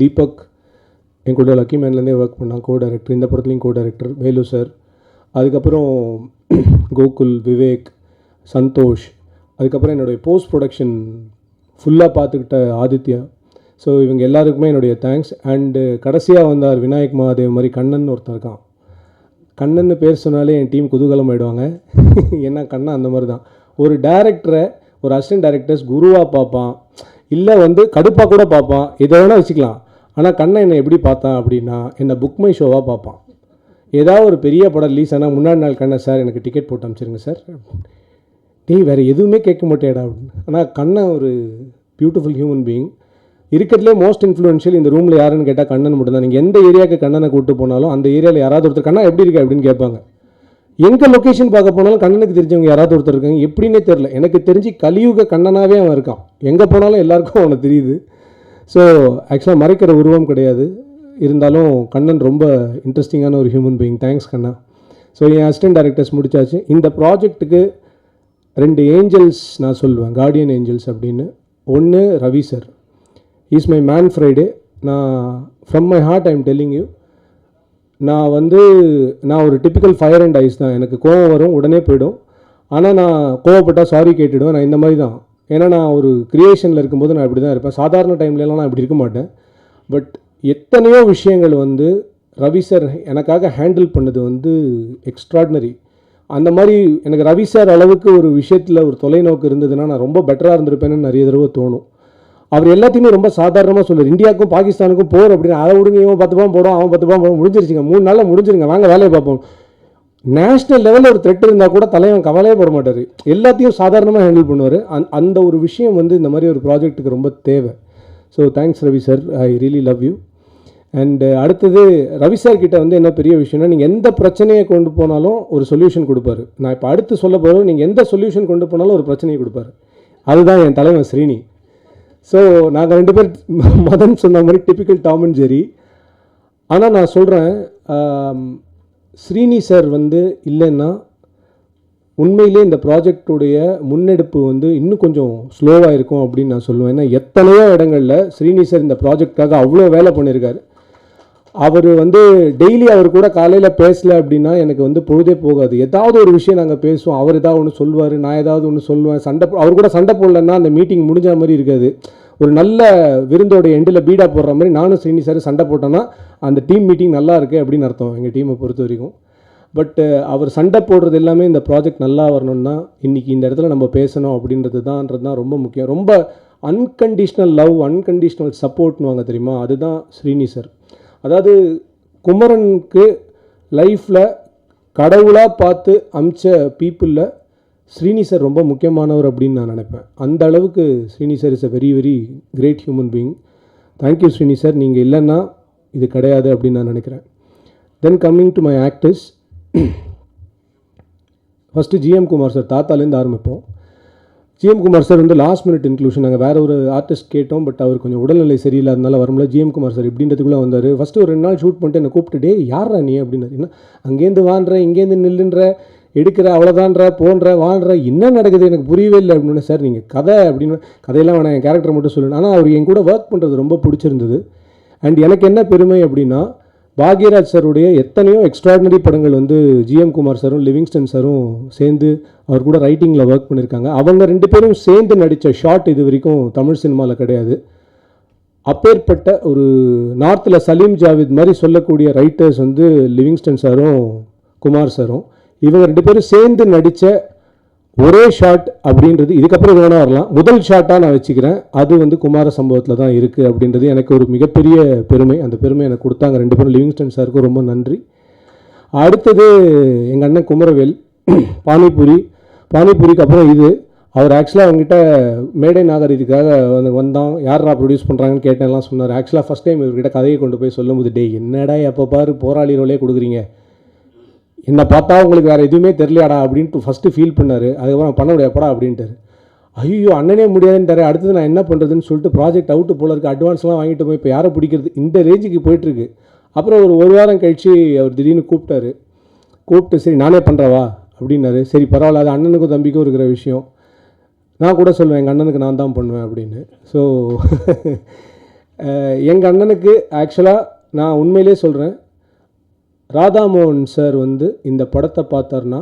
தீபக் என் கூட lucky மேன்லேருந்தே work பண்ணான், co director. இந்த படத்துலையும் கோ டைரக்டர் வேலு சார். அதுக்கப்புறம் கோகுல், விவேக், சந்தோஷ். அதுக்கப்புறம் என்னுடைய போஸ்ட் ப்ரொடக்ஷன் ஃபுல்லாக பார்த்துக்கிட்ட ஆதித்யா. ஸோ இவங்க எல்லாருக்குமே என்னுடைய தேங்க்ஸ். அண்டு கடைசியாக வந்தார் விநாயக் மகாதேவ் மாதிரி கண்ணன் ஒருத்தர் இருக்கான். கண்ணன்னு பேர் சொன்னாலே என் டீம் குதூகலம் ஆகிடுவாங்க. ஏன்னா கண்ணன் அந்த மாதிரி தான். ஒரு டேரக்டரை, ஒரு அசிஸ்டன்ட் டைரக்டர்ஸ் குருவாக பார்ப்பான், இல்லை கடுப்பாக கூட பார்ப்பான், இதை வேணால் வச்சுக்கலாம். ஆனால் கண்ணன் என்னை எப்படி பார்த்தான் அப்படின்னா, என்னை புக் மை ஷோவாக பார்ப்பான். ஏதாவது ஒரு பெரிய படம் ரிலீஸ் ஆனால் முன்னாடி நாள் கண்ணன் சார் எனக்கு டிக்கெட் போட்டு அனுப்பிச்சிருங்க சார், நீ வேறு எதுவுமே கேட்க மாட்டேடா அப்படின்னு. ஆனால் கண்ணன் ஒரு பியூட்டிஃபுல் ஹியூமன் பீயிங். இருக்கிறதுலே மோஸ்ட் இன்ஃப்ளூயன்ஷியல் இந்த ரூமில் யாருன்னு கேட்டால் கண்ணன் மட்டும் தான். நீங்கள் எந்த ஏரியாவுக்கு கண்ணனை கூப்பிட்டு போனாலும் அந்த ஏரியாவில் யாராவது ஒருத்தர் கண்ணா எப்படி இருக்கு அப்படின்னு கேட்பாங்க. எங்கே லொக்கேஷன் பார்க்க போனாலும் கண்ணனுக்கு தெரிஞ்சவங்க யாராவது ஒருத்தர் இருக்காங்க. எப்படின்னே தெரில, எனக்கு தெரிஞ்சு கலியுக கண்ணனாகவே அவன் இருக்கான். எங்கே போனாலும் எல்லாருக்கும் அவனை தெரியுது. ஸோ ஆக்சுவலாக மறைக்கிற உருவம் கிடையாது. இருந்தாலும் கண்ணன் ரொம்ப இன்ட்ரெஸ்டிங்கான ஒரு ஹியூமன் பீயிங். தேங்க்ஸ் கண்ணா. ஸோ என் அசிஸ்டன்ட் டைரக்டர்ஸ் முடிச்சாச்சு. இந்த ப்ராஜெக்ட்டுக்கு 2 ஏஞ்சல்ஸ் நான் சொல்லுவேன், கார்டியன் ஏஞ்சல்ஸ் அப்படின்னு. ஒன்று Ravi sir, is my man Friday. நான் from my heart I am telling you, நான் ஒரு டிப்பிக்கல் ஃபயர் அண்ட் ஐஸ் தான். எனக்கு கோவம் வரும், உடனே போய்டும். ஆனால் நான் கோவப்பட்டால் சாரி கேட்டுவிடுவேன். நான் இந்த மாதிரி தான். ஏன்னா நான் ஒரு க்ரியேஷனில் இருக்கும்போது நான் இப்படி தான் இருப்பேன். சாதாரண டைம்லலாம் நான் இப்படி இருக்க மாட்டேன். பட் எத்தனையோ விஷயங்கள் ரவி சார் எனக்காக ஹேண்டில் பண்ணது எக்ஸ்ட்ராடினரி. அந்த மாதிரி எனக்கு ரவி சார் அளவுக்கு ஒரு விஷயத்தில் ஒரு தொலைநோக்கு இருந்ததுன்னா நான் ரொம்ப பெட்டராக இருந்திருப்பேன்னு நிறைய தடவை தோணும். அவர் எல்லாத்தையுமே ரொம்ப சாதாரணமாக சொல்லுவார். இந்தியாவுக்கும் பாகிஸ்தானுக்கும் போர் அப்படின்னு, அதை விடுங்க, இவன் 10 பாம் போடும், அவன் 10 பாம் போடும், முடிஞ்சிருச்சுங்க, 3 நாளில் முடிஞ்சிருங்க, வாங்க வேலையை பார்ப்போம். நேஷ்னல் லெவலில் ஒரு த்ரெட் இருந்தால் கூட தலைவன் கவலையே போட மாட்டார். எல்லாத்தையும் சாதாரணமாக ஹேண்டில் பண்ணுவார். அந்த ஒரு விஷயம் இந்த மாதிரி ஒரு ப்ராஜெக்ட்டுக்கு ரொம்ப தேவை. So thanks Ravi sir, I really love you. And அடுத்தது ரவி சார் கிட்ட என்ன பெரிய விஷயம்னா, நீங்கள் எந்த பிரச்சனையை கொண்டு போனாலும் ஒரு சொல்யூஷன் கொடுப்பாரு. நான் இப்போ அடுத்து சொல்ல போகிறோம், நீங்கள் எந்த சொல்யூஷன் கொண்டு போனாலும் ஒரு பிரச்சனையை கொடுப்பாரு. அதுதான் என் தலைவன் ஸ்ரீனி. ஸோ நாங்கள் 2 பேர் மதன் சொன்ன மாதிரி டிப்பிக்கல் டாம் அண்ட் ஜெரி. ஆனால் நான் சொல்கிறேன், ஸ்ரீனி சார் இல்லைன்னா உண்மையிலே இந்த ப்ராஜெக்டுடைய முன்னெடுப்பு இன்னும் கொஞ்சம் ஸ்லோவாக இருக்கும் அப்படின்னு நான் சொல்லுவேன். ஏன்னா எத்தனையோ இடங்களில் ஸ்ரீனி சார் இந்த ப்ராஜெக்டுக்காக அவ்வளோ வேலை பண்ணியிருக்காரு. அவர் டெய்லி அவர் கூட காலையில் பேசலை அப்படின்னா எனக்கு பொழுதே போகாது. ஏதாவது ஒரு விஷயம் நாங்கள் பேசுவோம், அவர் ஏதாவது ஒன்று சொல்லுவார், நான் ஏதாவது ஒன்று சொல்லுவேன். அவர் கூட சண்டை போடலன்னா அந்த மீட்டிங் முடிஞ்ச மாதிரி இருக்காது. ஒரு நல்ல விருந்தோட எண்டில் பீடா போடுற மாதிரி நானும் ஸ்ரீனி சார் சண்டை போட்டோன்னா அந்த டீம் மீட்டிங் நல்லா இருக்குது அப்படின்னு அர்த்தம், எங்கள் டீமை பொறுத்த வரைக்கும். பட் அவர் சண்டை போடுறது எல்லாமே இந்த ப்ராஜெக்ட் நல்லா வரணும்னா இன்றைக்கி இந்த இடத்துல நம்ம பேசணும் அப்படின்றது தான் ரொம்ப முக்கியம். ரொம்ப அன்கண்டிஷ்னல் லவ், அன்கண்டிஷ்னல் சப்போர்ட்னுவாங்க தெரியுமா, அதுதான் ஸ்ரீனி சார். அதாவது குமரனுக்கு லைஃப்பில் கடவுளாக பார்த்து அமிச்ச பீப்புளில் ஸ்ரீனி சார் ரொம்ப முக்கியமானவர் அப்படின்னு நான் நினைப்பேன். அந்த அளவுக்கு Srini sir is a very very great human being. Thank you Srini sir, நீங்கள் இல்லைன்னா இது கிடையாது அப்படின்னு நான் நினைக்கிறேன். Then coming to my actors, first GM Kumar sir, தாத்தாலேருந்து ஆரம்பிப்போம். GM Kumar sir last minute inclusion. நாங்கள் வேறு ஒரு ஆர்டிஸ்ட் கேட்டோம், பட் அவர் கொஞ்சம் உடல்நிலை சரியில்லாதனால வரமுடியல. ஜிஎம் குமார் சார் இப்படின்றதுக்குள்ளே வந்தார். ஃபஸ்ட்டு ஒரு 2 நாள் ஷூட் பண்ணிட்டு என்னை கூப்பிட்டு, யாரா நீ அப்படின்னாரு. என்ன அங்கேருந்து வான்ற, இங்கேருந்து நில்லுன்ற, எடுக்கிற, அவ்வளோதான்ற, போன்ற, வான்ற, என்ன நடக்குது எனக்கு புரியவே இல்லை அப்படின்னு. சார் நீங்கள் கதை அப்படின்னு, கதையெல்லாம் வேணாம், என் கேரக்டர் மட்டும் சொல்லணும். ஆனால் அவர் என் கூட ஒர்க் பண்ணுறது ரொம்ப பிடிச்சிருந்தது. அண்ட் எனக்கு என்ன பெருமை அப்படின்னா, பாக்யராஜ் சாருடைய எத்தனையோ எக்ஸ்ட்ராடினரி படங்கள் ஜிஎம் குமார் சாரும் லிவிங்ஸ்டன் சாரும் சேர்ந்து அவர் கூட ரைட்டிங்கில் ஒர்க் பண்ணியிருக்காங்க. அவங்க 2 பேரும் சேர்ந்து நடித்த ஷார்ட் இது வரைக்கும் தமிழ் சினிமாவில் கிடையாது. அப்பேற்பட்ட ஒரு நார்த்தில் சலீம் ஜாவித் மாதிரி சொல்லக்கூடிய ரைட்டர்ஸ் லிவிங்ஸ்டன் சாரும் குமார் சாரும், இவங்க 2 பேரும் சேர்ந்து நடித்த ஒரே ஷாட் அப்படின்றது இதுக்கப்புறம் வேணா வரலாம். முதல் ஷாட்டாக நான் வச்சுக்கிறேன். அது குமார சம்பவத்தில் தான் இருக்குது அப்படின்றது எனக்கு ஒரு மிகப்பெரிய பெருமை. அந்த பெருமை எனக்கு கொடுத்தாங்க 2 பேரும். லிவிங்ஸ்டன் சாருக்கும் ரொம்ப நன்றி. அடுத்தது எங்கள் அண்ணன் குமரவேல், பானிபூரிக்கு அப்புறம் இது. அவர் ஆக்சுவலாக அவங்ககிட்ட மேடை நாகரிகத்துக்காக வந்தான், யாரா ப்ரொடியூஸ் பண்ணுறாங்கன்னு கேட்டேன்லாம் சொன்னார். ஆக்சுவலாக ஃபஸ்ட் டைம் இவர்கிட்ட கதையை கொண்டு போய் சொல்லும்போது, டே என்னடா எப்போ பாரு போராளி ரோலே கொடுக்குறீங்க, என்னை பார்த்தா உங்களுக்கு வேறு எதுவுமே தெரியலையாடா அப்படின்ட்டு ஃபஸ்ட்டு ஃபீல் பண்ணார். அதுக்கப்புறம் பண்ண முடியாப்படா அப்படின்ட்டு. ஐயோ அண்ணனே முடியாதுன்னு தரேன், அடுத்தது நான் என்ன பண்ணுறதுன்னு சொல்லிட்டு ப்ராஜெக்ட் அவுட்டு போல இருக்குது, அட்வான்ஸ்லாம் வாங்கிட்டு போய் இப்போ யாரை பிடிக்கிறது, இந்த ரேஞ்சுக்கு போயிட்டுருக்கு. அப்புறம் ஒரு வாரம் கழித்து அவர் திடீர்னு கூப்பிட்டு சரி நானே பண்ணுறவா அப்படின்னாரு. சரி பரவாயில்ல, அது அண்ணனுக்கும் தம்பிக்கும் இருக்கிற விஷயம். நான் கூட சொல்லுவேன் எங்கள் அண்ணனுக்கு நான் தான் பண்ணுவேன் அப்படின்னு. ஸோ எங்கள் அண்ணனுக்கு ஆக்சுவலாக நான் உண்மையிலே சொல்கிறேன், ராதாமோகன் சார் வந்து இந்த படத்தை பார்த்தாருன்னா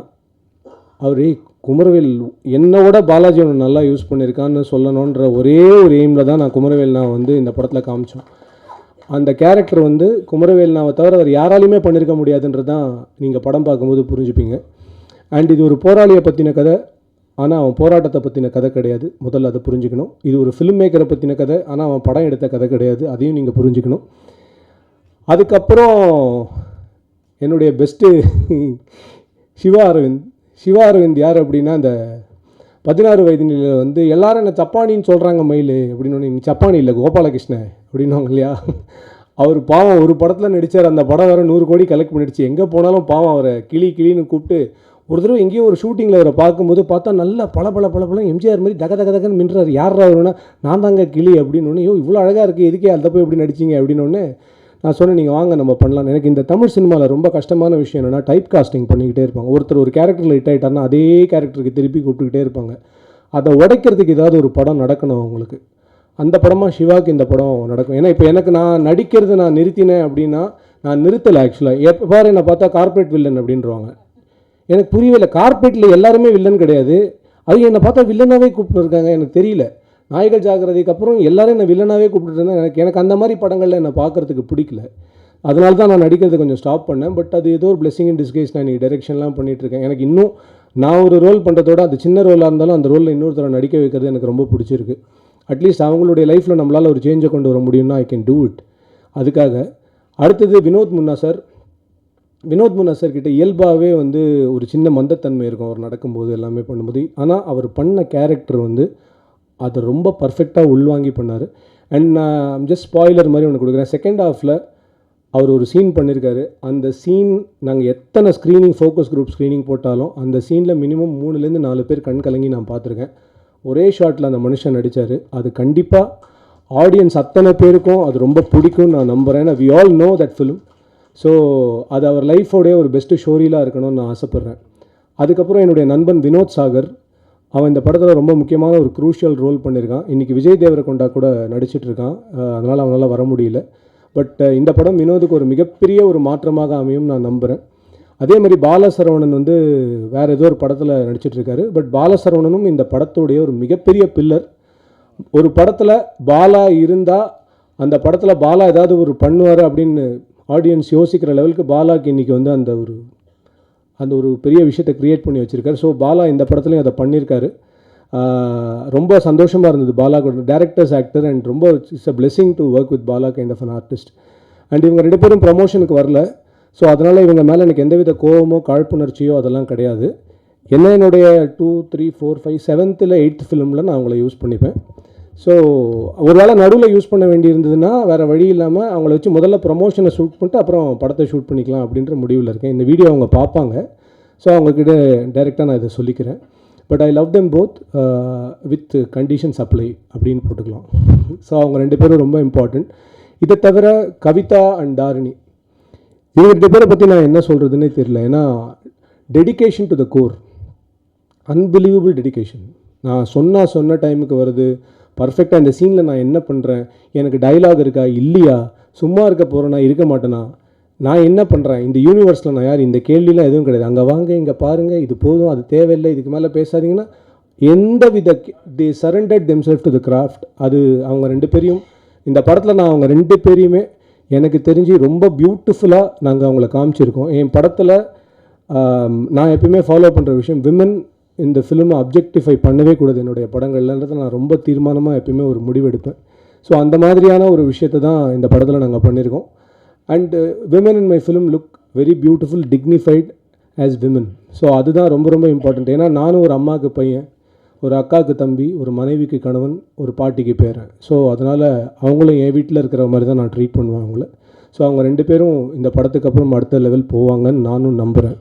அவர் குமரவேல் என்னோட பாலாஜி ஒன்று நல்லா யூஸ் பண்ணியிருக்கான்னு சொல்லணுன்ற ஒரே ஒரு எய்மில் தான் நான் குமரவேல்னா வந்து இந்த படத்தில் காமிச்சோம். அந்த கேரக்டர் வந்து குமரவேல்னாவை தவிர அவர் யாராலையுமே பண்ணியிருக்க முடியாதுன்றது தான் நீங்கள் படம் பார்க்கும்போது புரிஞ்சுப்பீங்க. அண்ட் இது ஒரு போராளியை பற்றின கதை, ஆனால் அவன் போராட்டத்தை பற்றின கதை கிடையாது. முதல்ல அதை புரிஞ்சுக்கணும். இது ஒரு ஃபிலிம் மேக்கரை பற்றின கதை, ஆனால் அவன் படம் எடுத்த கதை கிடையாது. அதையும் நீங்கள் புரிஞ்சுக்கணும். அதுக்கப்புறம் என்னுடைய பெஸ்ட்டு சிவா அரவிந்த் யார் அப்படின்னா, அந்த 16 வயது நிலையில் வந்து எல்லாரும் என்ன சப்பானின்னு சொல்கிறாங்க மயில் அப்படின்னு. நீ சப்பானி இல்லை கோபாலகிருஷ்ணன் அப்படின்வாங்க இல்லையா. அவர் பாவம் ஒரு படத்தில் நடித்தார். அந்த படம் வேறு 100 கோடி கலெக்ட் பண்ணிடுச்சு. எங்கே போனாலும் பாவம் அவரை கிளின்னு கூப்பிட்டு ஒரு தடவை எங்கேயோ ஒரு ஷூட்டிங்கில் அவரை பார்க்கும்போது பார்த்தா நல்லா பல எம்ஜிஆர் மாதிரி தகன்னு மின்றார். யாரா அவருன்னா, நான் தாங்க கிளி அப்படின்னு. இவ்வளோ அழகாக இருக்குது, எதுக்கே அதை போய் எப்படி நடிச்சிங்க அப்படின்னு நான் சொன்னேன், நீங்கள் வாங்க நம்ம பண்ணலாம். எனக்கு இந்த தமிழ் சினிமாவில் ரொம்ப கஷ்டமான விஷயம் என்னென்னா, டைப் காஸ்டிங் பண்ணிக்கிட்டே இருப்பாங்க. ஒருத்தர் ஒரு கேரக்டரில் ஹிட் ஆகிட்டார்னா அதே கேரக்டருக்கு திருப்பி கூப்பிட்டுக்கிட்டே இருப்பாங்க. அதை உடைக்கிறதுக்கு ஏதாவது ஒரு படம் நடக்கணும் அவங்களுக்கு. அந்த படமாக சிவாவுக்கு இந்த படம் நடக்கும். ஏன்னா இப்போ எனக்கு நான் நடிக்கிறது நான் நிறுத்தினேன் அப்படின்னா, நான் நிறுத்தலை ஆக்சுவலாக. எப்போ பாரு என்னை பார்த்தா கார்பரேட் வில்லன் அப்படின்றவாங்க. எனக்கு புரியவில்லை. கார்பரேட்டில் எல்லாருமே வில்லன் கிடையாது. அது என்னை பார்த்தா வில்லனாகவே கூப்பிட்டுருக்காங்க. எனக்கு தெரியல. நாய்கள் ஜாக்கிரதைக்கு அப்புறம் எல்லாரும் என்னை வில்லனாகவே கூப்பிட்டுருந்தேன். எனக்கு அந்த மாதிரி படங்களில் என்னை பார்க்குறதுக்கு பிடிக்கல. அதனால தான் நான் நடிக்கிறதை கொஞ்சம் ஸ்டாப் பண்ணேன். பட் அது ஏதோ ஒரு பிளெஸிங் இன் டிஸ்கைஸ். நான் இன்றைக்கி டைரெக்ஷன்லாம் பண்ணிகிட்ருக்கேன். எனக்கு இன்னும் நான் ஒரு ரோல் பண்ணுறதோட அது சின்ன ரோலாக இருந்தாலும் அந்த ரோலில் இன்னொருத்தரை நடிக்க வைக்கிறது எனக்கு ரொம்ப பிடிச்சிருக்கு. அட்லீஸ்ட் அவங்களுடைய லைஃப்பில் நம்மளால் ஒரு சேஞ்சை கொண்டு வர முடியும்னா ஐ கேன் டூ இட். அதுக்காக அடுத்தது வினோத் முன்னா சார் கிட்ட இயல்பாகவே வந்து ஒரு சின்ன மந்தத்தன்மை இருக்கும் அவர் நடக்கும்போது எல்லாமே பண்ணும்போது. ஆனால் அவர் பண்ண கேரக்டர் வந்து அதை ரொம்ப பர்ஃபெக்டாக உள்வாங்கி பண்ணார். அண்ட் நான் ஜஸ்ட் ஸ்பாய்லர் மாதிரி ஒன்று கொடுக்குறேன். செகண்ட் ஹாஃபில் அவர் ஒரு சீன் பண்ணியிருக்காரு. அந்த சீன் நாங்கள் எத்தனை ஃபோக்கஸ் குரூப் ஸ்க்ரீனிங் போட்டாலும் அந்த சீனில் மினிமம் 3-4 பேர் கண் கலங்கி நான் பார்த்துருக்கேன். ஒரே ஷாட்டில் அந்த மனுஷன் நடித்தார். அது கண்டிப்பாக ஆடியன்ஸ் அத்தனை பேருக்கும் அது ரொம்ப பிடிக்கும்னு நான் நம்புகிறேன். We all know that film. So அது அவர் லைஃபோடைய ஒரு பெஸ்ட்டு ஸ்டோரிலாம் இருக்கணும்னு நான் ஆசைப்பட்றேன். அதுக்கப்புறம் என்னுடைய நண்பன் வினோத் சாகர், அவன் இந்த படத்தில் ரொம்ப முக்கியமான ஒரு க்ரூஷியல் ரோல் பண்ணியிருக்கான். இன்றைக்கி விஜய் தேவரகொண்டா கூட நடிச்சிட்ருக்கான். அதனால் அவனால் வர முடியல. பட் இந்த படம் வினோதுக்கு ஒரு மிகப்பெரிய ஒரு மாற்றமாக அமையும் நான் நம்புகிறேன். அதே மாதிரி பாலசரவணன் வந்து வேறு ஏதோ ஒரு படத்தில் நடிச்சிட்ருக்காரு. பட் பாலசரவணனும் இந்த படத்துடைய ஒரு மிகப்பெரிய பில்லர். ஒரு படத்தில் பாலா இருந்தால் அந்த படத்தில் பாலா ஏதாவது ஒரு பண்ணுவார் அப்படின்னு ஆடியன்ஸ் யோசிக்கிற லெவலுக்கு பாலாக்கு இன்றைக்கி வந்து அந்த ஒரு பெரிய விஷயத்தை க்ரியேட் பண்ணி வச்சுருக்காரு. ஸோ பாலா இந்த படத்துலையும் அதை பண்ணியிருக்காரு. ரொம்ப சந்தோஷமாக இருந்தது பாலா கூட. டேரக்டர்ஸ் ஆக்டர் அண்ட் ரொம்ப it's a blessing to work with Bala kind of an artist. And இவங்க 2 பேரும் ப்ரமோஷனுக்கு வரல. ஸோ அதனால் இவங்க மேலே எனக்கு எந்தவித கோவமோ காழ்ப்புணர்ச்சியோ அதெல்லாம் கிடையாது. என்னுடைய 2, 3, 4, 5, 7th 8th ஃபிலிமில் நான் அவங்கள யூஸ் பண்ணிப்பேன். ஸோ ஒரு வேளை நடுவில் யூஸ் பண்ண வேண்டியிருந்ததுன்னா வேறு வழி இல்லாமல் அவங்கள வச்சு முதல்ல ப்ரமோஷனை ஷூட் பண்ணிட்டு அப்புறம் படத்தை ஷூட் பண்ணிக்கலாம் அப்படின்ற முடிவில் இருக்கேன். இந்த வீடியோ அவங்க பார்ப்பாங்க. ஸோ அவங்கக்கிட்ட டைரெக்டாக நான் இதை சொல்லிக்கிறேன். But I love them both with conditions apply அப்படின்னு போட்டுக்கலாம். ஸோ அவங்க 2 பேரும் ரொம்ப இம்பார்ட்டண்ட். இதை தவிர கவிதா அண்ட் தாரிணி, இவங்க 2 பேரை பற்றி நான் என்ன சொல்கிறதுன்னே தெரியல. ஏன்னா dedication to the core, unbelievable dedication. நான் சொன்ன டைமுக்கு வருது பர்ஃபெக்டாக. இந்த சீனில் நான் என்ன பண்ணுறேன், எனக்கு டைலாக் இருக்கா இல்லையா, சும்மா இருக்க போகிறேன்னா இருக்க மாட்டேனா, நான் என்ன பண்ணுறேன், இந்த யூனிவர்ஸில் நான் யார், இந்த கேள்விலாம் எதுவும் கிடையாது. அங்கே வாங்க, இங்கே பாருங்கள், இது போதும், அது தேவையில்லை, இதுக்கு மேலே பேசாதீங்கன்னா எந்த வித the surrendered themselves to the craft. அது அவங்க 2 பேரையும் இந்த படத்தில் நான் அவங்க 2 பேரையுமே எனக்கு தெரிஞ்சு ரொம்ப பியூட்டிஃபுல்லாக நாங்கள் அவங்கள காமிச்சிருக்கோம். என் படத்தில் நான் எப்பயுமே ஃபாலோ பண்ணுற விஷயம், விமன் இந்த ஃபிலிமை அப்ஜெக்டிஃபை பண்ணவே கூடாது என்னுடைய படங்கள்ன்றதை நான் ரொம்ப தீர்மானமாக எப்பயுமே ஒரு முடிவெடுப்பேன். ஸோ அந்த மாதிரியான ஒரு விஷயத்தை தான் இந்த படத்தில் நாங்கள் பண்ணியிருக்கோம். And women in my film look very beautiful, dignified as women. So அதுதான் ரொம்ப ரொம்ப இம்பார்ட்டண்ட். ஏன்னா நானும் ஒரு அம்மாவுக்கு பையன், ஒரு அக்காவுக்கு தம்பி, ஒரு மனைவிக்கு கணவன், ஒரு பாட்டிக்கு பேரன். ஸோ அதனால் அவங்களும் என் வீட்டில் இருக்கிற மாதிரி தான் நான் ட்ரீட் பண்ணுவேன் அவங்கள. ஸோ அவங்க 2 பேரும் இந்த படத்துக்கு அப்புறம் அடுத்த லெவல் போவாங்கன்னு நானும் நம்புகிறேன்.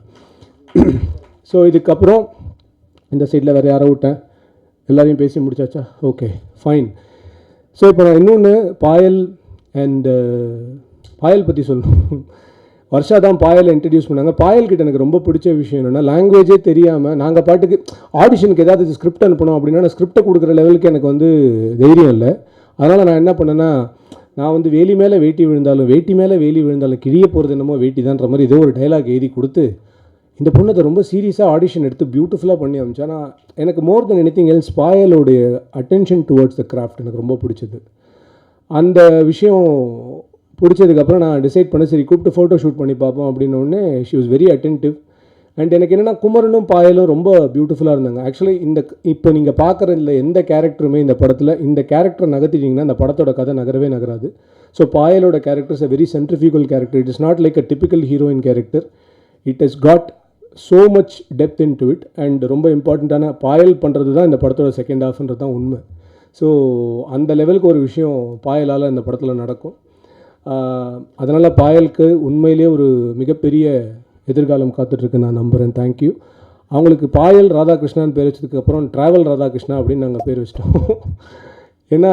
ஸோ இதுக்கப்புறம் இந்த சைடில் வேறு யாரை விட்டேன், எல்லோரையும் பேசி முடிச்சாச்சா? Okay, fine. ஸோ இப்போ நான் இன்னொன்று பாயல் பற்றி சொல்லணும். வர்ஷா தான் பாயலை இன்ட்ரடியூஸ் பண்ணாங்க. பாயல்கிட்ட எனக்கு ரொம்ப பிடிச்ச விஷயம் என்னென்னா, லாங்குவேஜே தெரியாமல் நாங்கள் பாட்டுக்கு ஆடிஷனுக்கு ஏதாவது ஸ்கிரிப்ட் அனுப்பணும் அப்படின்னா நான் ஸ்கிரிப்டை கொடுக்குற லெவலுக்கு எனக்கு வந்து தைரியம் இல்லை. அதனால் நான் என்ன பண்ணேன்னா, நான் வந்து வேலி மேலே வேட்டி விழுந்தாலும் வேட்டி மேலே வேலி விழுந்தாலும் கிழிய போகிறது என்னமோ வேட்டி தான்ற மாதிரி ஏதோ ஒரு டைலாக் எழுதி கொடுத்து இந்த பொண்ணை ரொம்ப சீரியஸாக ஆடிஷன் எடுத்து பியூட்டிஃபுல்லாக பண்ணி அமைச்சா. ஆனால் எனக்கு மோர் தென் எனிதிங் எல்ஸ் பாயலோடைய அட்டென்ஷன் டுவர்ட்ஸ் த கிராஃப்ட் எனக்கு ரொம்ப பிடிச்சது. அந்த விஷயம் பிடிச்சதுக்கப்புறம் நான் டிசைட் பண்ண சரி கூப்பிட்டு ஃபோட்டோ ஷூட் பண்ணி பார்ப்போம் அப்படின்னோடனே she was very attentive. And எனக்கு என்னென்னா குமரனும் பாயலும் ரொம்ப பியூட்டிஃபுல்லாக இருந்தாங்க. ஆக்சுவலி இப்போ நீங்கள் பார்க்குறதுல எந்த கேரக்டருமே இந்த படத்தில் இந்த கேரக்டரை நகர்த்திட்டிங்கன்னா அந்த படத்தோட கதை நகரவே நகராது. ஸோ பாயலோட character is a very centrifugal character. It is not like a typical heroine character. It has got so much depth in to it. And ரொம்ப இம்பார்ட்டண்ட்டான பாயல் பண்ணுறது தான் இந்த படத்தோட செகண்ட் ஹாஃப்ன்றது தான் உண்மை. ஸோ அந்த லெவலுக்கு ஒரு விஷயம் பாயலால் இந்த படத்தில் நடக்கும். அதனால் பாயலுக்கு உண்மையிலே ஒரு மிகப்பெரிய எதிர்காலம் காத்துட்ருக்கு நான் நம்புகிறேன். தேங்க்யூ. அவங்களுக்கு பாயல் ராதாகிருஷ்ணான்னு பேர் வச்சதுக்கப்புறம் ட்ராவல் ராதாகிருஷ்ணா அப்படின்னு நாங்கள் பேர் வச்சிட்டோம். ஏன்னா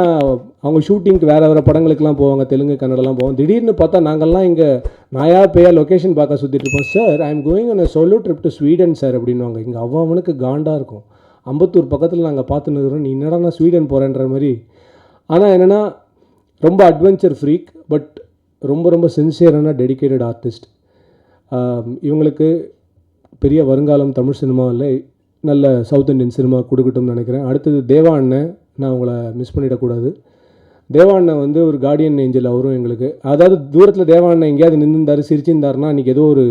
அவங்க ஷூட்டிங்க்கு வேறு படங்களுக்கெலாம் போவாங்க, தெலுங்கு கன்னடலாம் போவோம். திடீர்னு பார்த்தா நாங்கள்லாம் இங்கே நாயா பேயா லொக்கேஷன் பார்க்க சுற்றிட்டு இருப்போம். Sir I am going on a solo trip to Sweden sir அப்படின்வாங்க. இங்கே அவனுக்கு காண்டாக இருக்கும். அம்பத்தூர் பக்கத்தில் நாங்கள் பார்த்துன்னு இருக்கிறோம், நீ என்னடா நான் ஸ்வீடன் போகிறேன்ற மாதிரி. ஆனால் என்னென்னா ரொம்ப அட்வென்ச்சர் ஃப்ரீக், பட் ரொம்ப ரொம்ப சின்சியரான டெடிக்கேட்டட் ஆர்டிஸ்ட். இவங்களுக்கு பெரிய வருங்காலம் தமிழ் சினிமாவில் நல்ல சவுத் இண்டியன் சினிமா கொடுக்கட்டும்னு நினைக்கிறேன். அடுத்தது தேவா அண்ணன், நான் உங்களை மிஸ் பண்ணிடக்கூடாது. தேவா அண்ணன் வந்து ஒரு கார்டியன் ஏஞ்சல் அவரும் எங்களுக்கு. அதாவது தூரத்தில் தேவா அண்ணன் எங்கேயாவது நின்றுந்தார் சிரிச்சிருந்தாருன்னா அன்றைக்கி ஏதோ ஒரு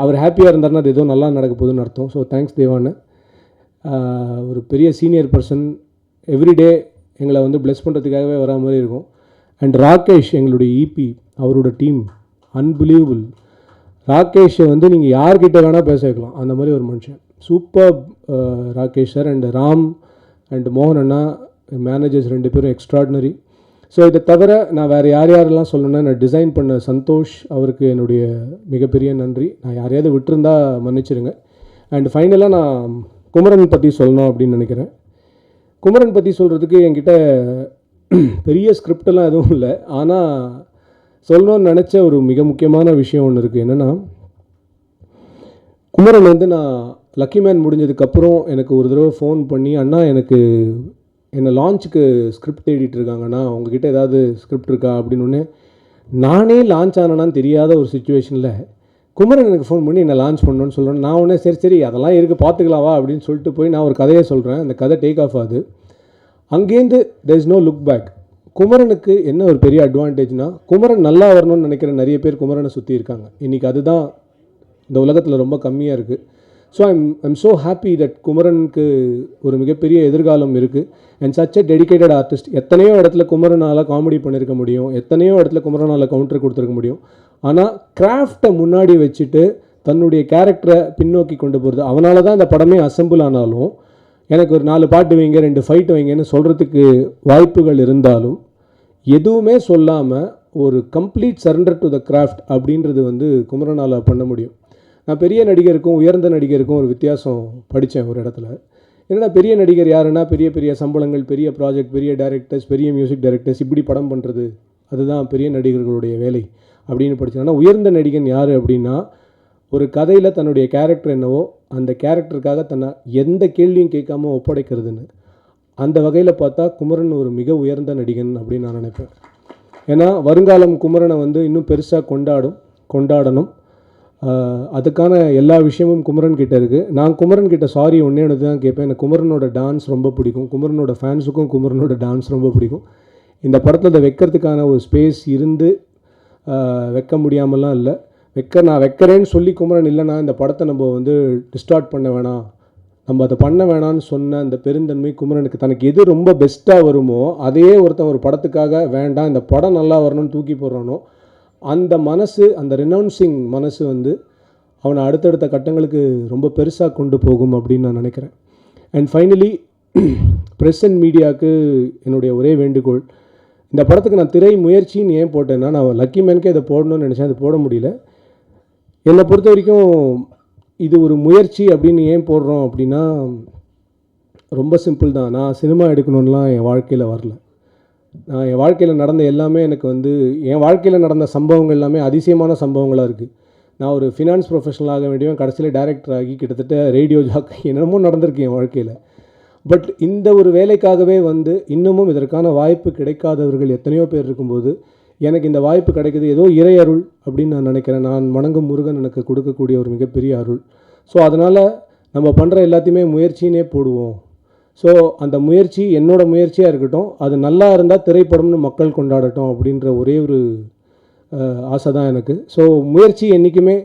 அவர் ஹாப்பியாக இருந்தாருன்னா அது ஏதோ நல்லா நடக்க போகுதுன்னு அர்த்தம். ஸோ தேங்க்ஸ் தேவா அண்ணன். ஒரு பெரிய சீனியர் பர்சன், எவ்ரிடே எங்களை வந்து ப்ளெஸ் பண்ணுறதுக்காகவே வரா மாதிரி இருக்கும். அண்ட் ராகேஷ் எங்களுடைய இபி, அவரோட டீம் அன்பிலீவபிள். ராகேஷை வந்து நீங்கள் யார்கிட்ட வேணால் பேச வைக்கலாம், அந்த மாதிரி ஒரு மனுஷன். Super Rakesh sir. And Ram and மோகன் அண்ணா மேனேஜர்ஸ் 2 பேரும் எக்ஸ்ட்ராடினரி. ஸோ இதை தவிர நான் வேறு யாரெல்லாம் சொல்லணுன்னா, நான் டிசைன் பண்ண சந்தோஷ், அவருக்கு என்னுடைய மிகப்பெரிய நன்றி. நான் யாரையாவது விட்டுருந்தா மன்னிச்சிருங்க. அண்ட் ஃபைனலாக நான் குமரன் பற்றி சொல்லணும் அப்படின்னு நினைக்கிறேன். குமரன் பற்றி சொல்கிறதுக்கு என்கிட்ட பெரிய ஸ்கிரிப்டெல்லாம் எதுவும் இல்லை. ஆனால் சொல்லணும்னு நினச்ச ஒரு மிக முக்கியமான விஷயம் ஒன்று இருக்குது. என்னென்னா, குமரன் வந்து நான் லக்கி மேன் முடிஞ்சதுக்கப்புறம் எனக்கு ஒரு தடவை ஃபோன் பண்ணி, அண்ணா எனக்கு என்னை லான்ச்சுக்கு ஸ்கிரிப்ட் தேடிட்டு இருக்காங்கண்ணா, உங்ககிட்ட ஏதாவது ஸ்கிரிப்ட் இருக்கா அப்படின்னு. நானே லான்ச் ஆனேன்னு தெரியாத ஒரு சுச்சுவேஷனில் குமரன் எனக்கு ஃபோன் பண்ணி என்னை லான்ச் பண்ணணுன்னு சொல்கிறேன். நான் உடனே சரி அதெல்லாம் இருக்குது பார்த்துக்கலாவா அப்படின்னு சொல்லிட்டு போய் நான் ஒரு கதையை சொல்கிறேன். அந்த கதை டேக் ஆஃப் ஆகுது. அங்கேருந்து there is no look back. குமரனுக்கு என்ன ஒரு பெரிய அட்வான்டேஜ்னால், குமரன் நல்லா வரணும்னு நினைக்கிற நிறைய பேர் குமரனை சுற்றி இருக்காங்க. இன்றைக்கி அதுதான் இந்த உலகத்தில் ரொம்ப கம்மியாக இருக்குது. So I'm so happy that குமரனுக்கு ஒரு மிகப்பெரிய எதிர்காலம் இருக்குது. And such a dedicated artist. எத்தனையோ இடத்துல குமரனால் காமெடி பண்ணியிருக்க முடியும், எத்தனையோ இடத்துல குமரனால் கவுண்டர் கொடுத்துருக்க முடியும். ஆனால் கிராஃப்டை முன்னாடி வச்சுட்டு தன்னுடைய கேரக்டரை பின்னோக்கி கொண்டு போகிறது. அவனால தான் இந்த படமே அசம்பிள் ஆனாலும், எனக்கு ஒரு 4 பாட்டு வைங்க 2 ஃபைட்டு வைங்கன்னு சொல்கிறதுக்கு வாய்ப்புகள் இருந்தாலும், எதுவுமே சொல்லாமல் ஒரு complete surrender to the craft அப்படின்றது வந்து குமரனால் பண்ண முடியும். நான் பெரிய நடிகருக்கும் உயர்ந்த நடிகருக்கும் ஒரு வித்தியாசம் படித்தேன் ஒரு இடத்துல. என்னென்னா, பெரிய நடிகர் யாருன்னா பெரிய பெரிய சம்பளங்கள், பெரிய ப்ராஜெக்ட், பெரிய டைரக்டர்ஸ், பெரிய மியூசிக் டைரக்டர்ஸ், இப்படி படம் பண்ணுறது, அதுதான் பெரிய நடிகர்களுடைய வேலை அப்படின்னு படித்தேன். ஆனால் உயர்ந்த நடிகன் யார் அப்படின்னா, ஒரு கதையில் தன்னுடைய கேரக்டர் என்னவோ அந்த கேரக்டருக்காக தன்னை எந்த கேள்வியும் கேட்காம ஒப்படைக்கிறதுன்னு. அந்த வகையில் பார்த்தா குமரன் ஒரு மிக உயர்ந்த நடிகன் அப்படின்னு நான் நினைப்பேன். ஏன்னா வருங்காலம் குமரனை வந்து இன்னும் பெருசாக கொண்டாடணும். அதுக்கான எல்லா விஷயமும் குமரன் கிட்டே இருக்குது. நான் குமரன் கிட்டே சாரி ஒன்றே ஒன்று தான் கேட்பேன். எனக்கு குமரனோட டான்ஸ் ரொம்ப பிடிக்கும். குமரனோட ஃபேன்ஸுக்கும் குமரனோட டான்ஸ் ரொம்ப பிடிக்கும். இந்த படத்தில் அதை வைக்கிறதுக்கான ஒரு ஸ்பேஸ் இருந்து வைக்க முடியாமலாம் இல்லை. நான் வைக்கிறேன்னு சொல்லி குமரன் இல்லைனா இந்த படத்தை நம்ம வந்து டிஸ்டார்ட் பண்ண வேணாம், நம்ம அதை பண்ண வேணான்னு சொன்ன அந்த பெருந்தன்மை குமரனுக்கு. தனக்கு எது ரொம்ப பெஸ்ட்டாக வருமோ அதையே ஒருத்தன் ஒரு படத்துக்காக வேண்டாம் இந்த படம் நல்லா வரணும்னு தூக்கி போடுறானோ, அந்த மனசு, அந்த ரெனவுன்சிங் மனசு வந்து அவனை அடுத்தடுத்த கட்டங்களுக்கு ரொம்ப பெருசாக கொண்டு போகும் அப்படின்னு நான் நினைக்கிறேன். அண்ட் ஃபைனலி ப்ரெஸ் அண்ட் மீடியாவுக்கு என்னுடைய ஒரே வேண்டுகோள், இந்த படத்துக்கு நான் திரை முயற்சின்னு ஏன் போட்டேன்னா, நான் லக்கி மேனுக்கே இதை போடணும்னு நினச்சேன், அது போட முடியல. என்னை பொறுத்த வரைக்கும் இது ஒரு முயற்சி அப்படின்னு ஏன் போடுறோம் அப்படின்னா, ரொம்ப சிம்பிள் தான். நான் சினிமா எடுக்கணுன்னெலாம் என் வாழ்க்கையில் வரல. நான் என் வாழ்க்கையில் நடந்த எல்லாமே எனக்கு வந்து என் வாழ்க்கையில் நடந்த சம்பவங்கள் எல்லாமே அதிசயமான சம்பவங்களாக இருக்குது. நான் ஒரு ஃபினான்ஸ் ப்ரொஃபஷனல் ஆக வேண்டியவன், கடைசியில் டைரக்டர் ஆகி கிட்டத்தட்ட ரேடியோ ஜாக் என்னமோ நடந்திருக்கு என் வாழ்க்கையில். பட் இந்த ஒரு வேலைக்காகவே வந்து இன்னமும் இதற்கான வாய்ப்பு கிடைக்காதவர்கள் எத்தனையோ பேர் இருக்கும்போது, எனக்கு இந்த வாய்ப்பு கிடைக்குது ஏதோ இறை அருள் அப்படின்னு நான் நினைக்கிறேன். நான் வணங்கும் முருகன் எனக்கு கொடுக்கக்கூடிய ஒரு மிகப்பெரிய அருள். ஸோ அதனால் நம்ம பண்ணுற எல்லாத்தையுமே முயற்சினே போடுவோம். ஸோ அந்த முயற்சி என்னோடய முயற்சியாக இருக்கட்டும், அது நல்லா இருந்தால் திரைப்படம்னு மக்கள் கொண்டாடட்டும் அப்படின்ற ஒரே ஒரு ஆசை தான் எனக்கு. ஸோ முயற்சி என்றைக்குமே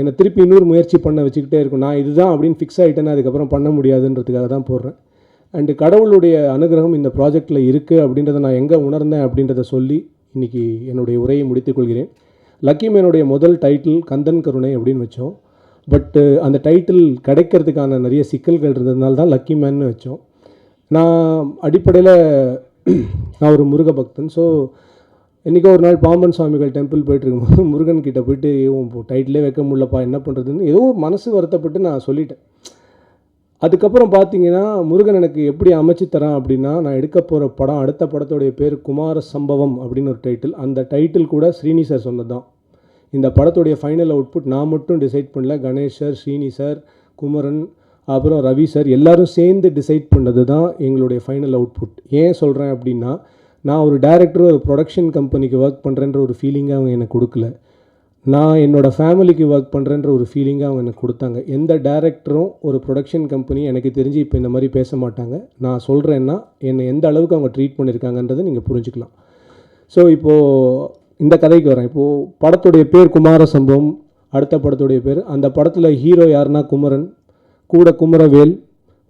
என்னை திருப்பி இன்னொரு முயற்சி பண்ண வச்சுக்கிட்டே இருக்கும். நான் இதுதான் அப்படின்னு ஃபிக்ஸ் ஆகிட்டேன்னா அதுக்கப்புறம் பண்ண முடியாதுன்றதுக்காக தான் போடுறேன். அண்டு கடவுளுடைய அனுகிரகம் இந்த ப்ராஜெக்டில் இருக்குது அப்படின்றத நான் எங்கே உணர்ந்தேன் அப்படின்றத சொல்லி இன்றைக்கி என்னுடைய உரையை முடித்துக்கொள்கிறேன். லக்கி மேனுடைய முதல் டைட்டில் கந்தன் கருணை அப்படின்னு வச்சோம். பட்டு அந்த டைட்டில் கிடைக்கிறதுக்கான நிறைய சிக்கல்கள் இருந்ததுனால தான் லக்கி மேன்னு வச்சோம். நான் அடிப்படையில் நான் ஒரு முருக பக்தன். ஸோ இன்றைக்கி ஒரு நாள் பாம்பன் சுவாமிகள் டெம்பிள் போய்ட்டுருக்கும்போது முருகன் கிட்டே போய்ட்டு டைட்டிலே வைக்க முடியலப்பா என்ன பண்ணுறதுன்னு ஏதோ மனசு வருத்தப்பட்டு நான் சொல்லிட்டேன். அதுக்கப்புறம் பார்த்தீங்கன்னா முருகன் எனக்கு எப்படி அமைச்சு தரான் அப்படின்னா, நான் எடுக்க போகிற படம் அடுத்த படத்தோடைய பேர் குமார சம்பவம் அப்படின்னு ஒரு டைட்டில். அந்த டைட்டில் கூட ஸ்ரீனி சார் சொன்னது தான். இந்த படத்துடைய ஃபைனல் அவுட்புட் நான் மட்டும் டிசைட் பண்ணல, கணேஷ் சார், ஸ்ரீனி சார், குமரன், அப்புறம் ரவி சார் எல்லாரும் சேர்ந்து டிசைட் பண்ணது தான் எங்களுடைய ஃபைனல் அவுட்புட். ஏன் சொல்கிறேன் அப்படின்னா, நான் ஒரு டைரக்டர் ஒரு ப்ரொடக்ஷன் கம்பெனிக்கு ஒர்க் பண்ணுறேன்ற ஒரு ஃபீலிங்கை அவங்க எனக்கு கொடுக்கல. நான் என்னோடய ஃபேமிலிக்கு ஒர்க் பண்ணுறேன்ற ஒரு ஃபீலிங்காக அவங்க எனக்கு கொடுத்தாங்க. எந்த டைரக்டரும் ஒரு ப்ரொடக்ஷன் கம்பெனி எனக்கு தெரிஞ்சு இப்போ இந்த மாதிரி பேச மாட்டாங்க. நான் சொல்கிறேன்னா என்னை எந்த அளவுக்கு அவங்க ட்ரீட் பண்ணியிருக்காங்கன்றதை நீங்கள் புரிஞ்சுக்கலாம். ஸோ இப்போது இந்த கதைக்கு வரேன். இப்போது படத்துடைய பேர் குமார சம்பவம், அடுத்த படத்துடைய பேர். அந்த படத்தில் ஹீரோ யாருன்னா குமரன், கூட குமரவேல்,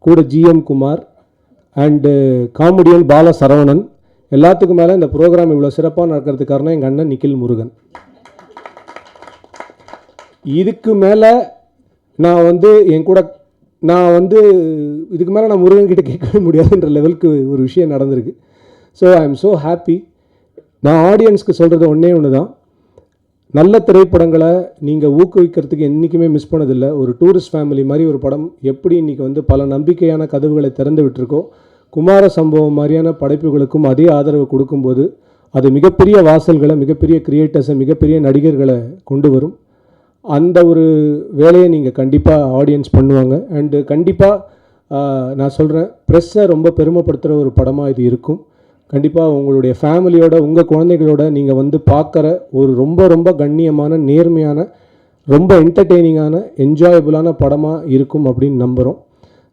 கூட ஜிஎம் குமார் அண்டு காமெடியன் பால சரவணன். எல்லாத்துக்கும் மேலே இந்த ப்ரோக்ராம் இவ்வளோ சிறப்பாக நடக்கிறதுக்கு காரணம் எங்கள் அண்ணன் நிக்கில் முருகன். இதுக்கு மேலே நான் இதுக்கு மேலே நான் முருகன்கிட்ட கேட்கவே முடியாதுன்ற லெவலுக்கு ஒரு விஷயம் நடந்திருக்கு. So I am so happy. நான் ஆடியன்ஸ்க்கு சொல்கிறது ஒன்று தான், நல்ல திரைப்படங்களை நீங்கள் ஊக்குவிக்கிறதுக்கு என்றைக்குமே மிஸ் பண்ணதில்லை. ஒரு டூரிஸ்ட் ஃபேமிலி மாதிரி ஒரு படம் எப்படி இன்றைக்கி பல நம்பிக்கையான கதவுகளை திறந்து விட்டுருக்கோ, குமார சம்பவம் மாதிரியான படைப்புகளுக்கும் அதே ஆதரவு கொடுக்கும்போது அது மிகப்பெரிய வாசல்களை, மிகப்பெரிய கிரியேட்டர்ஸை, மிகப்பெரிய நடிகர்களை கொண்டு வரும். அந்த ஒரு வேலையை நீங்கள் கண்டிப்பாக ஆடியன்ஸ் பண்ணுவாங்க. அண்டு கண்டிப்பாக நான் சொல்கிறேன், ப்ரெஸ்ஸை ரொம்ப பெருமைப்படுத்துகிற ஒரு படமாக இது இருக்கும். கண்டிப்பாக உங்களுடைய ஃபேமிலியோட, உங்கள் குழந்தைகளோட நீங்கள் பார்க்குற ஒரு ரொம்ப ரொம்ப கண்ணியமான, நேர்மையான, ரொம்ப என்டர்டெய்னிங்கான, என்ஜாயபுளான படமாக இருக்கும் அப்படின்னு நம்புகிறோம்.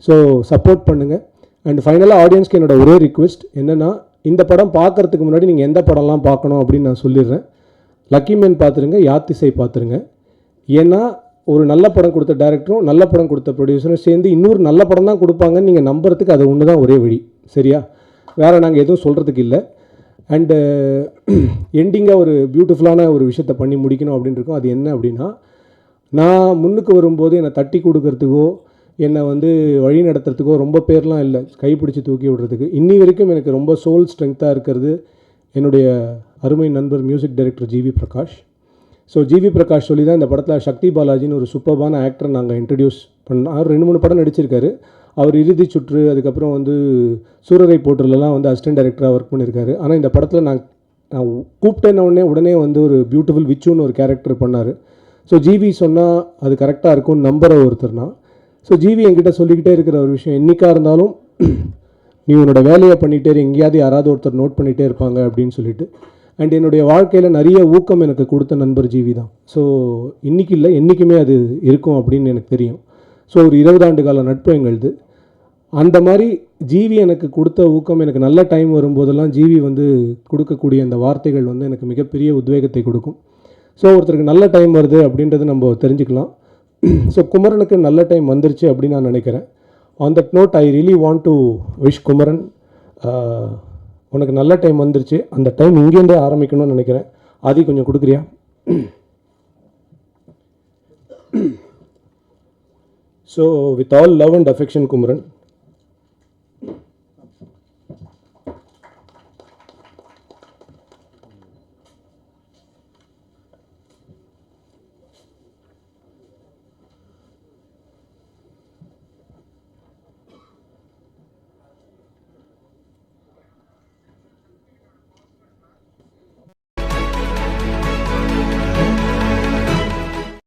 ஸோ சப்போர்ட் பண்ணுங்கள். அண்ட் ஃபைனலாக ஆடியன்ஸ்க்கு என்னோடய ஒரே ரிக்வெஸ்ட் என்னென்னா, இந்த படம் பார்க்குறதுக்கு முன்னாடி நீங்கள் எந்த படம்லாம் பார்க்கணும் அப்படின்னு நான் சொல்லிடுறேன். லக்கி மேன் பார்த்துருங்க, யாத்திசை பார்த்துருங்க. ஏன்னா ஒரு நல்ல படம் கொடுத்த டைரக்டரும் நல்ல படம் கொடுத்த ப்ரொடியூசரும் சேர்ந்து இன்னொரு நல்ல படம் தான் கொடுப்பாங்கன்னு நீங்கள் நம்புறதுக்கு அது ஒன்று தான் ஒரே வழி. சரியா? வேறு நாங்கள் எதுவும் சொல்கிறதுக்கு இல்லை. அண்டு எண்டிங்காக ஒரு பியூட்டிஃபுல்லான ஒரு விஷயத்தை பண்ணி முடிக்கணும் அப்படின்னு இருக்கோம். அது என்ன அப்படின்னா, நான் முன்னுக்கு வரும்போது என்னை தட்டி கொடுக்கறதுக்கோ, என்னை வழி நடத்துறதுக்கோ ரொம்ப பேர்லாம் இல்லை, கைப்பிடிச்சி தூக்கி விடுறதுக்கு. இன்னி வரைக்கும் எனக்கு ரொம்ப சோல் ஸ்ட்ரென்த்தாக இருக்கிறது என்னுடைய அருமை நண்பர் music director GV Prakash. So GV Prakash சொல்லி தான் இந்த படத்தில் சக்தி பாலாஜின்னு ஒரு சூப்பர்பான ஆக்டரை நாங்கள் இன்ட்ரடியூஸ் பண்ணோம். அவர் 2-3 படம் நடிச்சிருக்காரு. அவர் இறுதி சுற்று, அதுக்கப்புறம் சூரரை போற்றுலலாம் அசிஸ்டன்ட் டைரக்டராக ஒர்க் பண்ணியிருக்காரு. ஆனால் இந்த படத்தில் நான் கூப்பிட்டேன்ன உடனே ஒரு பியூட்டிஃபுல் விச்சுன்னு ஒரு கேரக்டர் பண்ணார். ஸோ ஜிவி சொன்னால் அது கரெக்டாக இருக்கும்னு நம்புகிற ஒருத்தர்னா. ஸோ ஜிவி என்கிட்ட சொல்லிக்கிட்டே இருக்கிற ஒரு விஷயம், என்றைக்காக இருந்தாலும் நீ உன்னோட வேலையை பண்ணிகிட்டே எங்கேயாவது யாராவது ஒருத்தர் நோட் பண்ணிகிட்டே இருப்பாங்க அப்படின்னு சொல்லிட்டு. அண்ட் என்னுடைய வாழ்க்கையில் நிறைய ஊக்கம் எனக்கு கொடுத்த நண்பர் ஜிவி தான். ஸோ இன்றைக்கி இல்லை, என்றைக்குமே அது இருக்கும் அப்படின்னு எனக்கு தெரியும். ஸோ ஒரு 20 ஆண்டு கால நட்பு எங்களுது. அந்த மாதிரி ஜிவி எனக்கு கொடுத்த ஊக்கம், எனக்கு நல்ல டைம் வரும்போதெல்லாம் ஜிவி கொடுக்கக்கூடிய அந்த வார்த்தைகள் எனக்கு மிகப்பெரிய உத்வேகத்தை கொடுக்கும். ஸோ ஒருத்தருக்கு நல்ல டைம் வருது அப்படின்றது நம்ம தெரிஞ்சுக்கலாம். ஸோ குமரனுக்கு நல்ல டைம் வந்துருச்சு அப்படின்னு நான் நினைக்கிறேன். On that note I really want to wish Kumaran, உனக்கு நல்ல டைம் வந்துருச்சு. அந்த டைம் இங்கேருந்தே ஆரம்பிக்கணும்னு நினைக்கிறேன். ஆதி கொஞ்சம் கொடுக்குறியா? So with all love and affection Kumaran.